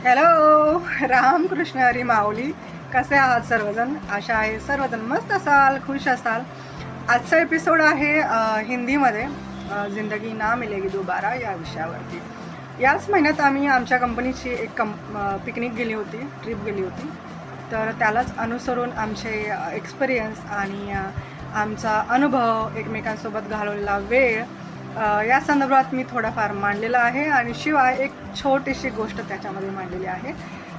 Hello, Ramakrishna हरी माऊली. कसे आहात सर्वजण? आशा आहे सर्वजण मस्त असाल, खुश असाल. आजचा एपिसोड आहे हिंदीमध्ये जिंदगी ना मिलेगी दोबारा या विषयावरती. याच महिन्यात आम्ही आमच्या कंपनीची एक पिकनिक गेली होती, ट्रिप गेली होती. तर त्यालाच अनुसरून आमचे एक्सपिरियन्स आणि आमचा अनुभव, एकमेकांसोबत घालवलेला वेळ या संदर्भात मी थोडाफार मांडलेला आहे आणि शिवाय एक छोटीशी गोष्ट त्याच्यामध्ये मांडलेली आहे.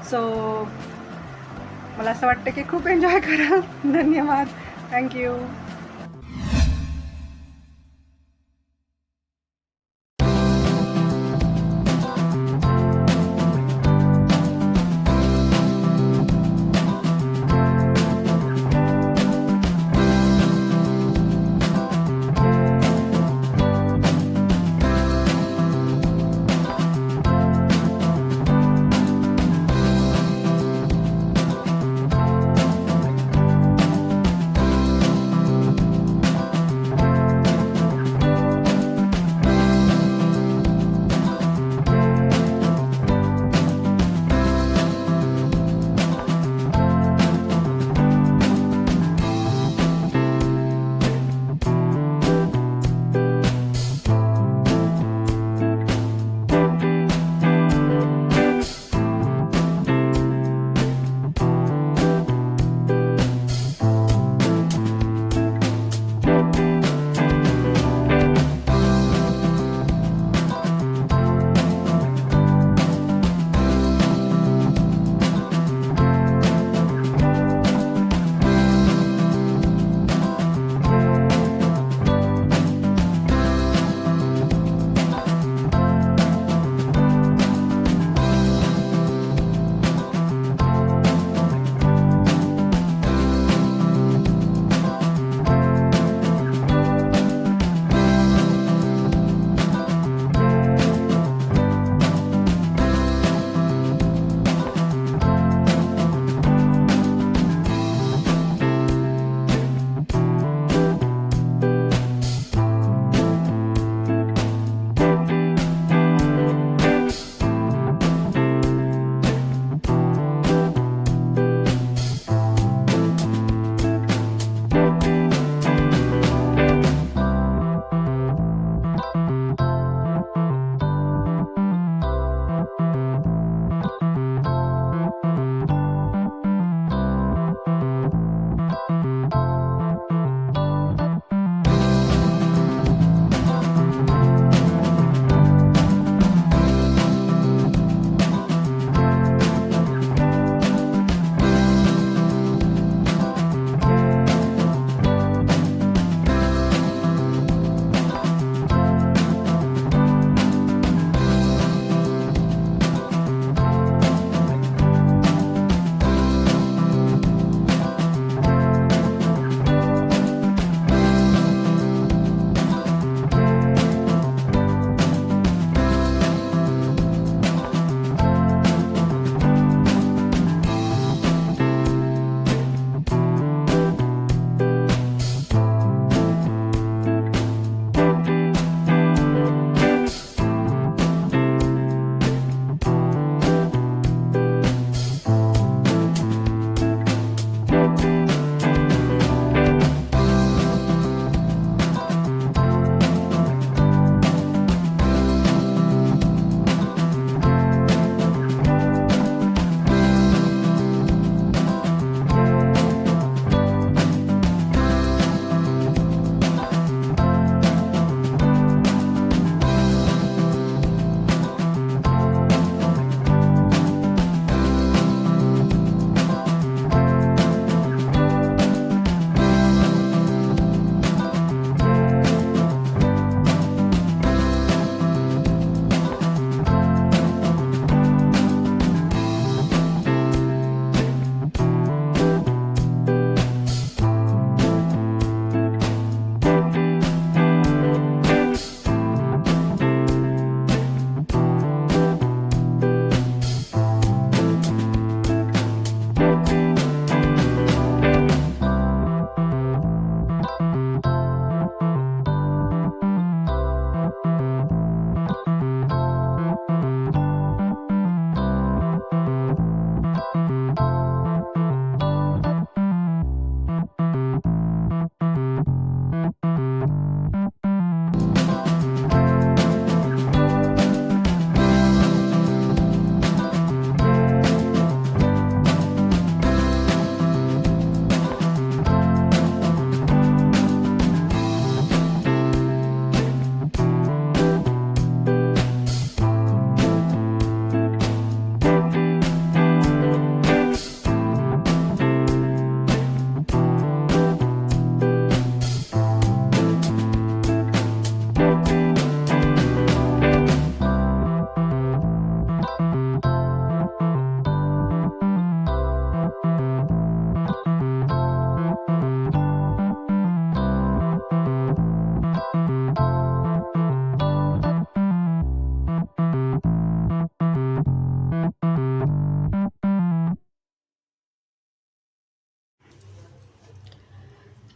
सो मला असं वाटतं की खूप एन्जॉय करा. धन्यवाद. थँक्यू.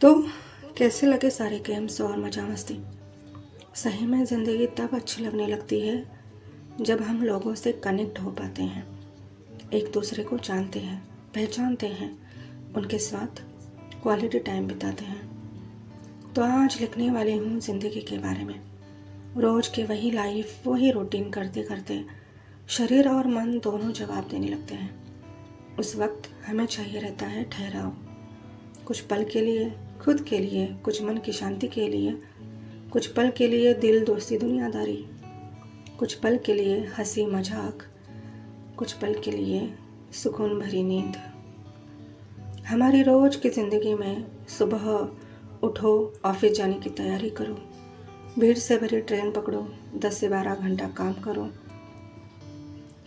तो कैसे लगे सारे गेम्स और मज़ा मस्ती? सही में ज़िंदगी तब अच्छी लगने लगती है जब हम लोगों से कनेक्ट हो पाते हैं, एक दूसरे को जानते हैं, पहचानते हैं, उनके साथ क्वालिटी टाइम बिताते हैं। तो आज लिखने वाली हूँ ज़िंदगी के बारे में। रोज़ की वही लाइफ, वही रूटीन करते करते शरीर और मन दोनों जवाब देने लगते हैं। उस वक्त हमें चाहिए रहता है ठहराव, कुछ पल के लिए खुद के लिए, कुछ मन की शांति के लिए, कुछ पल के लिए दिल दोस्ती दुनियादारी, कुछ पल के लिए हंसी मजाक, कुछ पल के लिए सुकून भरी नींद। हमारी रोज की ज़िंदगी में सुबह उठो, ऑफिस जाने की तैयारी करो, भीड़ से भरी ट्रेन पकड़ो, 10 से 12 घंटा काम करो,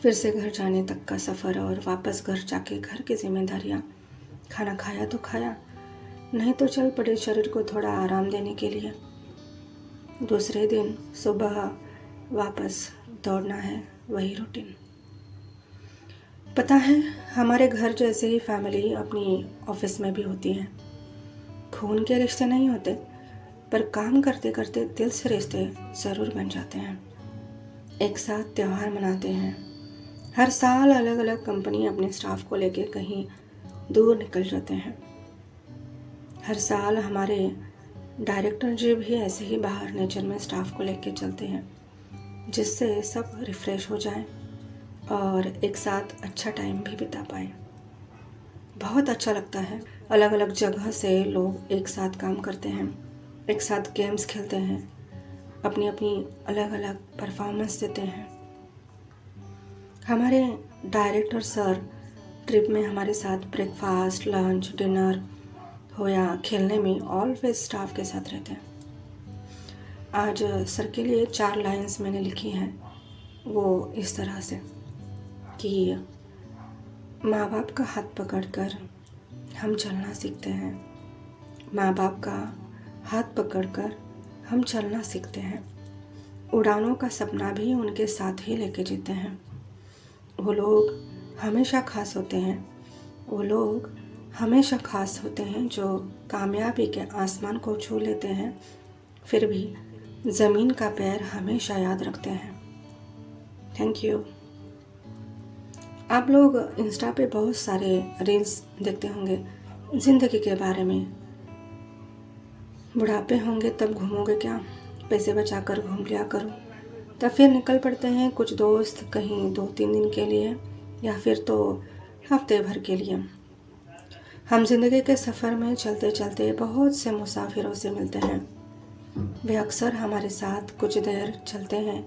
फिर से घर जाने तक का सफ़र और वापस घर जाके घर की जिम्मेदारियाँ। खाना खाया तो खाया, नहीं तो चल पड़े शरीर को थोड़ा आराम देने के लिए। दूसरे दिन सुबह वापस दौड़ना है, वही रूटीन। पता है, हमारे घर जैसे ही फैमिली अपनी ऑफिस में भी होती है। खून के रिश्ते नहीं होते, पर काम करते करते दिल से रिश्ते ज़रूर बन जाते हैं। एक साथ त्यौहार मनाते हैं, हर साल अलग अलग कंपनी अपने स्टाफ को लेके कहीं दूर निकल जाते हैं। हर साल हमारे डायरेक्टर जी भी ऐसे ही बाहर नेचर में स्टाफ को लेके चलते हैं, जिससे सब रिफ़्रेश हो जाए और एक साथ अच्छा टाइम भी बिता पाए। बहुत अच्छा लगता है। अलग अलग जगह से लोग एक साथ काम करते हैं, एक साथ गेम्स खेलते हैं, अपनी अपनी अलग अलग परफॉर्मेंस देते हैं। हमारे डायरेक्टर सर ट्रिप में हमारे साथ ब्रेकफास्ट, लंच, डिनर हो या खेलने में ऑलवेज स्टाफ के साथ रहते हैं। आज सर के लिए 4 लाइंस मैंने लिखी हैं, वो इस तरह से कि माँ बाप का हाथ पकड़कर हम चलना सीखते हैं, माँ बाप का हाथ पकड़कर हम चलना सीखते हैं, उड़ानों का सपना भी उनके साथ ही लेके जीते हैं। वो लोग हमेशा खास होते हैं, वो लोग हमेशा खास होते हैं जो कामयाबी के आसमान को छू लेते हैं, फिर भी ज़मीन का पैर हमेशा याद रखते हैं। Thank you. आप लोग इंस्टा पे बहुत सारे रील्स देखते होंगे ज़िंदगी के बारे में। बुढ़ापे होंगे तब घूमोगे क्या, पैसे बचा कर घूम लिया करो। तब फिर निकल पड़ते हैं कुछ दोस्त कहीं 2-3 दिन के लिए या फिर तो हफ्ते भर के लिए। हम जिंदगी के सफ़र में चलते चलते बहुत से मुसाफिरों से मिलते हैं। वे अक्सर हमारे साथ कुछ देर चलते हैं,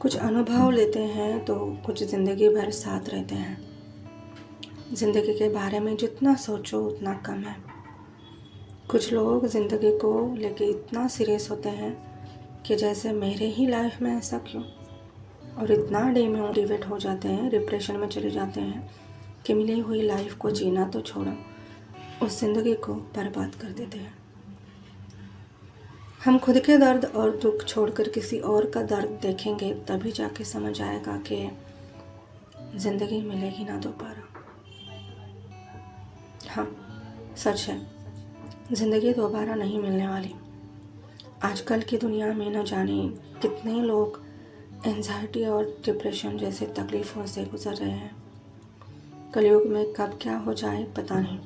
कुछ अनुभव लेते हैं तो कुछ ज़िंदगी भर साथ रहते हैं। ज़िंदगी के बारे में जितना सोचो उतना कम है। कुछ लोग ज़िंदगी को लेके इतना सीरियस होते हैं कि जैसे मेरे ही लाइफ में ऐसा क्यों, और इतना डिमोटिवेट हो जाते हैं, डिप्रेशन में चले जाते हैं कि मिली हुई लाइफ को जीना तो छोड़ो, उस ज़िंदगी को बर्बाद कर देते हैं। हम खुद के दर्द और दुख छोड़कर किसी और का दर्द देखेंगे तभी जाके समझ आएगा कि ज़िंदगी मिलेगी ना दोबारा। हाँ, सच है, ज़िंदगी दोबारा नहीं मिलने वाली। आजकल की दुनिया में न जाने कितने लोग एंजाइटी और डिप्रेशन जैसे तकलीफ़ों से गुजर रहे हैं। कलयुग में कब क्या हो जाए पता नहीं,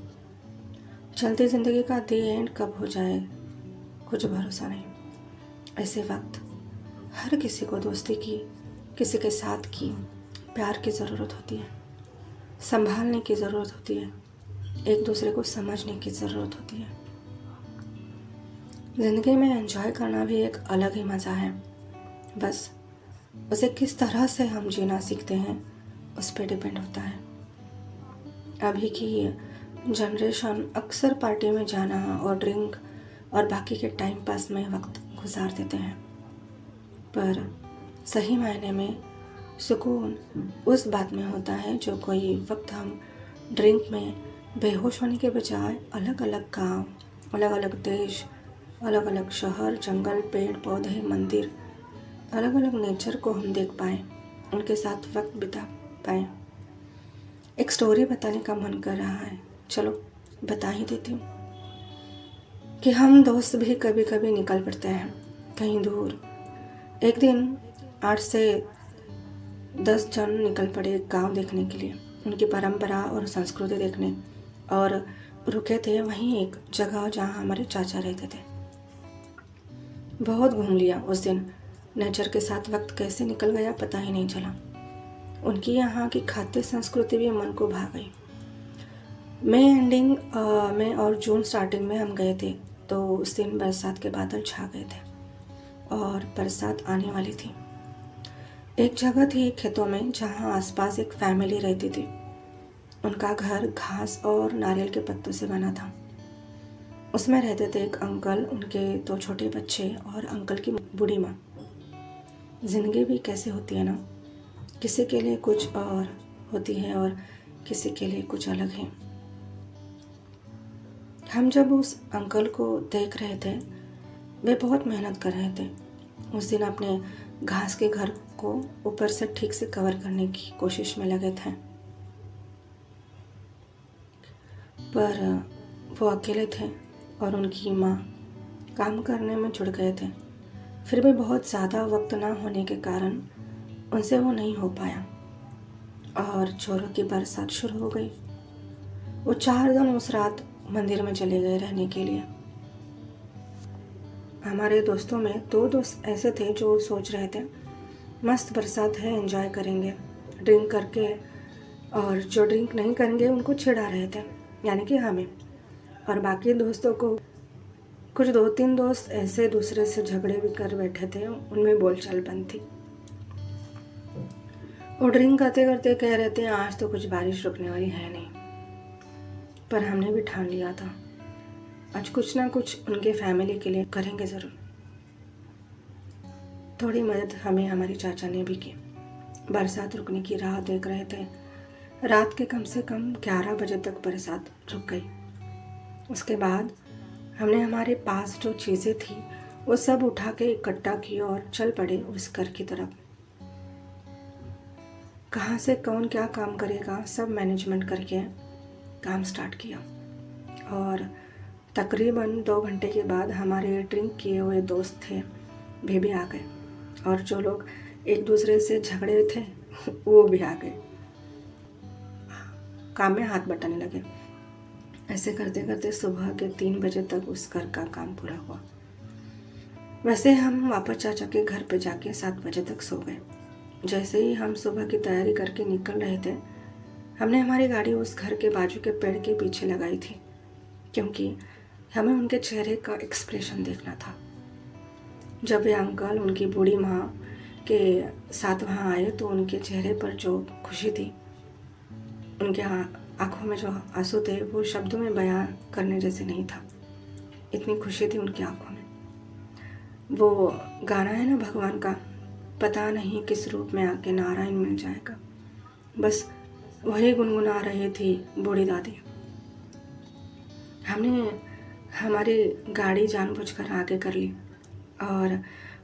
चलती ज़िंदगी का दी एंड कब हो जाए कुछ भरोसा नहीं। ऐसे वक्त हर किसी को दोस्ती की, किसी के साथ की प्यार की ज़रूरत होती है, संभालने की ज़रूरत होती है, एक दूसरे को समझने की ज़रूरत होती है। ज़िंदगी में एंजॉय करना भी एक अलग ही मज़ा है, बस उसे किस तरह से हम जीना सीखते हैं उस पर डिपेंड होता है। अभी की जनरेशन अक्सर पार्टी में जाना और ड्रिंक और बाकी के टाइम पास में वक्त गुजार देते हैं, पर सही मायने में सुकून उस बात में होता है जो कोई वक्त हम ड्रिंक में बेहोश होने के बजाय अलग अलग गांव, अलग अलग देश, अलग अलग शहर, जंगल, पेड़ पौधे, मंदिर, अलग अलग नेचर को हम देख पाएँ, उनके साथ वक्त बिता पाएँ। एक स्टोरी बताने का मन कर रहा है, चलो बता ही देती हूँ। कि हम दोस्त भी कभी कभी निकल पड़ते हैं कहीं दूर। एक दिन 8 से 10 जन निकल पड़े एक गांव देखने के लिए, उनकी परंपरा और संस्कृति देखने, और रुके थे वहीं एक जगह जहां हमारे चाचा रहते थे। बहुत घूम लिया उस दिन। नेचर के साथ वक्त कैसे निकल गया पता ही नहीं चला। उनकी यहाँ की खाद्य संस्कृति भी मन को भा गई। मई एंडिंग में और जून स्टार्टिंग में हम गए थे, तो उस दिन बरसात के बादल छा गए थे और बरसात आने वाली थी। एक जगह थी खेतों में जहाँ आसपास एक फैमिली रहती थी। उनका घर घास और नारियल के पत्तों से बना था। उसमें रहते थे एक अंकल, उनके 2 छोटे बच्चे और अंकल की बूढ़ी माँ। जिंदगी भी कैसे होती है ना, किसी के लिए कुछ और होती है और किसी के लिए कुछ अलग है। हम जब उस अंकल को देख रहे थे, वे बहुत मेहनत कर रहे थे। उस दिन अपने घास के घर को ऊपर से ठीक से कवर करने की कोशिश में लगे थे, पर वो अकेले थे और उनकी माँ काम करने में जुड़ गए थे। फिर भी बहुत ज़्यादा वक्त ना होने के कारण उनसे वो नहीं हो पाया और चोरों की बरसात शुरू हो गई। वो 4 दिन उस रात मंदिर में चले गए रहने के लिए। हमारे दोस्तों में 2 दोस्त ऐसे थे जो सोच रहे थे मस्त बरसात है, एंजॉय करेंगे ड्रिंक करके, और जो ड्रिंक नहीं करेंगे उनको चिढ़ा रहे थे, यानी कि हमें। और बाकी दोस्तों को कुछ 2-3 दोस्त ऐसे दूसरे से झगड़े भी कर बैठे थे, उनमें बोलचाल बंद थी। वो ड्रिंक करते करते कह रहे थे आज तो कुछ बारिश रुकने वाली है नहीं। पर हमने भी ठान लिया था आज कुछ ना कुछ उनके फैमिली के लिए करेंगे ज़रूर। थोड़ी मदद हमें हमारी चाचा ने भी की। बरसात रुकने की राह देख रहे थे। रात के कम से कम 11 बजे तक बरसात रुक गई। उसके बाद हमने हमारे पास जो चीज़ें थी वो सब उठा के इकट्ठा की और चल पड़े उस घर की तरफ। कहाँ से कौन क्या काम करेगा सब मैनेजमेंट करके काम स्टार्ट किया, और तकरीबन 2 घंटे के बाद हमारे ड्रिंक किए हुए दोस्त थे वे भी आ गए, और जो लोग एक दूसरे से झगड़े थे वो भी आ गए, काम में हाथ बटाने लगे। ऐसे करते करते सुबह के 3 बजे तक उस घर का काम पूरा हुआ। वैसे हम वापस चाचा के घर पे जाके 7 बजे तक सो गए। जैसे ही हम सुबह की तैयारी करके निकल रहे थे, हमने हमारी गाड़ी उस घर के बाजू के पेड़ के पीछे लगाई थी, क्योंकि हमें उनके चेहरे का एक्सप्रेशन देखना था। जब वे अंकल उनकी बूढ़ी माँ के साथ वहाँ आए तो उनके चेहरे पर जो खुशी थी, उनके आँखों में जो आंसू थे वो शब्दों में बयां करने जैसे नहीं था। इतनी खुशी थी उनकी आंखों में। वो गाना है ना भगवान का, पता नहीं किस रूप में आके नारायण मिल जाएगा, बस वही गुनगुना रही थी बूढ़ी दादी। हमने हमारी गाड़ी जानबूझकर आगे कर ली और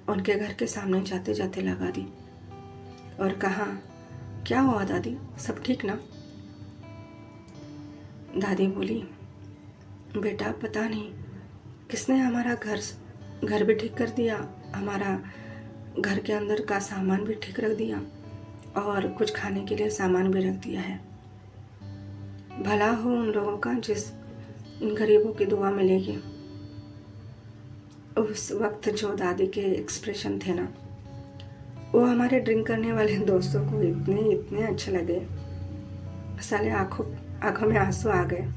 उनके घर के सामने जाते जाते लगा दी और कहा, क्या हुआ दादी, सब ठीक ना? दादी बोली, बेटा पता नहीं किसने हमारा घर भी ठीक कर दिया, हमारा घर के अंदर का सामान भी ठीक रख दिया और कुछ खाने के लिए सामान भी रख दिया है। भला हो उन लोगों का जिस इन गरीबों की दुआ मिलेगी। उस वक्त जो दादी के एक्सप्रेशन थे ना, वो हमारे ड्रिंक करने वाले दोस्तों को इतने अच्छे लगे। साले आंखों में आंसू आ गए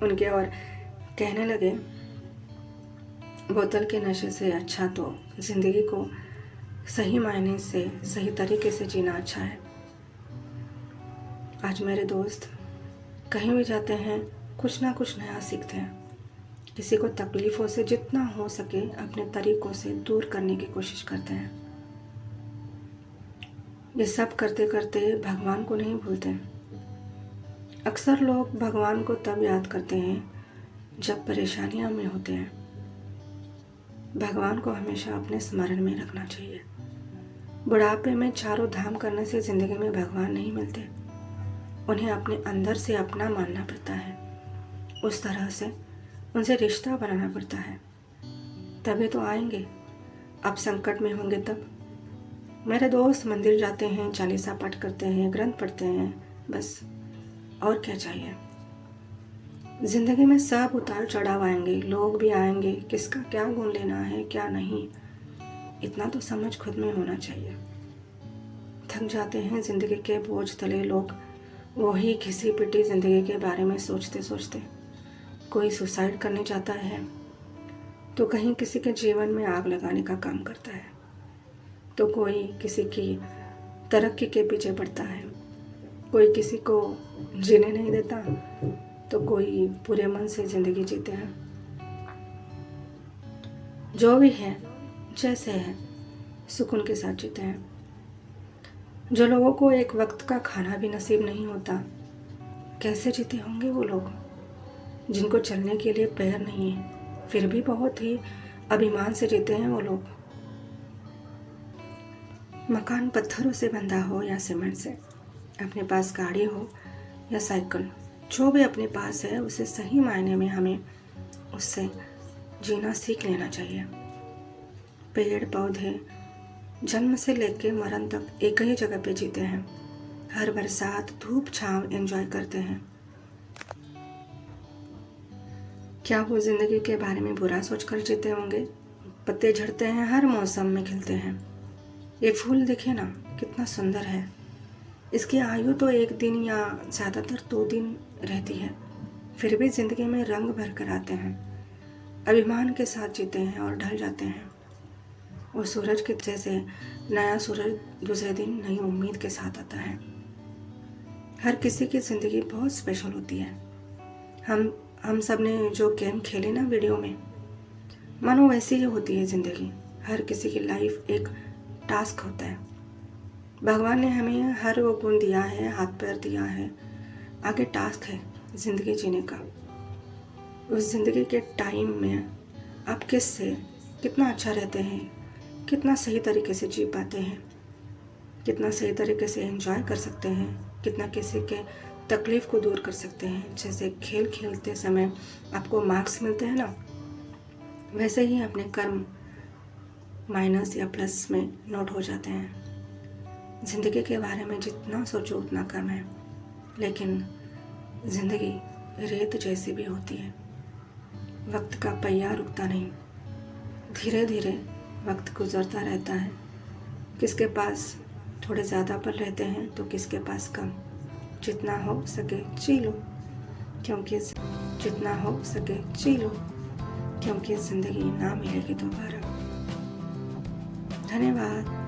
उनके और कहने लगे, बोतल के नशे से अच्छा तो जिंदगी को सही मायने से सही तरीके से जीना अच्छा है। आज मेरे दोस्त कहीं भी जाते हैं कुछ ना कुछ नया सीखते हैं। किसी को तकलीफ़ों से जितना हो सके अपने तरीक़ों से दूर करने की कोशिश करते हैं। ये सब करते करते भगवान को नहीं भूलते। अक्सर लोग भगवान को तब याद करते हैं जब परेशानियां में होते हैं। भगवान को हमेशा अपने स्मरण में रखना चाहिए। बुढ़ापे में चारों धाम करने से ज़िंदगी में भगवान नहीं मिलते, उन्हें अपने अंदर से अपना मानना पड़ता है। उस तरह से उनसे रिश्ता बनाना पड़ता है, तभी तो आएंगे। अब संकट में होंगे तब। मेरे दोस्त मंदिर जाते हैं, चालीसा पाठ करते हैं, ग्रंथ पढ़ते हैं, बस और क्या चाहिए। जिंदगी में सब उतार चढ़ाव आएंगे, लोग भी आएंगे, किसका क्या गुण लेना है क्या नहीं, इतना तो समझ खुद में होना चाहिए। थक जाते हैं जिंदगी के बोझ तले लोग, वही घिसी पिटी जिंदगी के बारे में सोचते सोचते। कोई सुसाइड करने जाता है तो कहीं किसी के जीवन में आग लगाने का काम करता है, तो कोई किसी की तरक्की के पीछे पड़ता है, कोई किसी को जीने नहीं देता, तो कोई पूरे मन से जिंदगी जीते हैं। जो भी है जैसे है सुकून के साथ जीते हैं। जो लोगों को एक वक्त का खाना भी नसीब नहीं होता, कैसे जीते होंगे वो लोग। जिनको चलने के लिए पैर नहीं है, फिर भी बहुत ही अभिमान से जीते हैं वो लोग। मकान पत्थरों से बंधा हो या सीमेंट से, अपने पास गाड़ी हो या साइकिल, जो भी अपने पास है उसे सही मायने में हमें उससे जीना सीख लेना चाहिए। पेड़ पौधे जन्म से लेकर मरण तक एक ही जगह पे जीते हैं। हर बरसात धूप छांव एंजॉय करते हैं। क्या वो जिंदगी के बारे में बुरा सोचकर जीते होंगे। पत्ते झड़ते हैं, हर मौसम में खिलते हैं। ये फूल दिखे ना कितना सुंदर है, इसकी आयु तो 1 दिन या ज़्यादातर 2 दिन रहती है, फिर भी ज़िंदगी में रंग भर कर आते हैं। अभिमान के साथ जीते हैं और ढल जाते हैं। वो सूरज के जैसे नया सूरज दूसरे दिन नई उम्मीद के साथ आता है। हर किसी की ज़िंदगी बहुत स्पेशल होती है। हम सब ने जो गेम खेले ना वीडियो में, मानो वैसी ही होती है ज़िंदगी। हर किसी की लाइफ एक टास्क होता है। भगवान ने हमें हर वो गुण दिया है, हाथ पैर दिया है, आगे टास्क है ज़िंदगी जीने का। उस ज़िंदगी के टाइम में आप किससे कितना अच्छा रहते हैं, कितना सही तरीके से जी पाते हैं, कितना सही तरीके से एंजॉय कर सकते हैं, कितना किसी के तकलीफ़ को दूर कर सकते हैं। जैसे खेल खेलते समय आपको मार्क्स मिलते हैं ना, वैसे ही अपने कर्म माइनस या प्लस में नोट हो जाते हैं। ज़िंदगी के बारे में जितना सोचो उतना कम है, लेकिन ज़िंदगी रेत जैसी भी होती है। वक्त का पहिया रुकता नहीं, धीरे धीरे वक्त गुजरता रहता है। किसके पास थोड़े ज़्यादा पल रहते हैं तो किसके पास कम। जितना हो सके जी लो, क्योंकि जितना हो सके जी लो, क्योंकि ज़िंदगी ना मिलेगी दोबारा। धन्यवाद।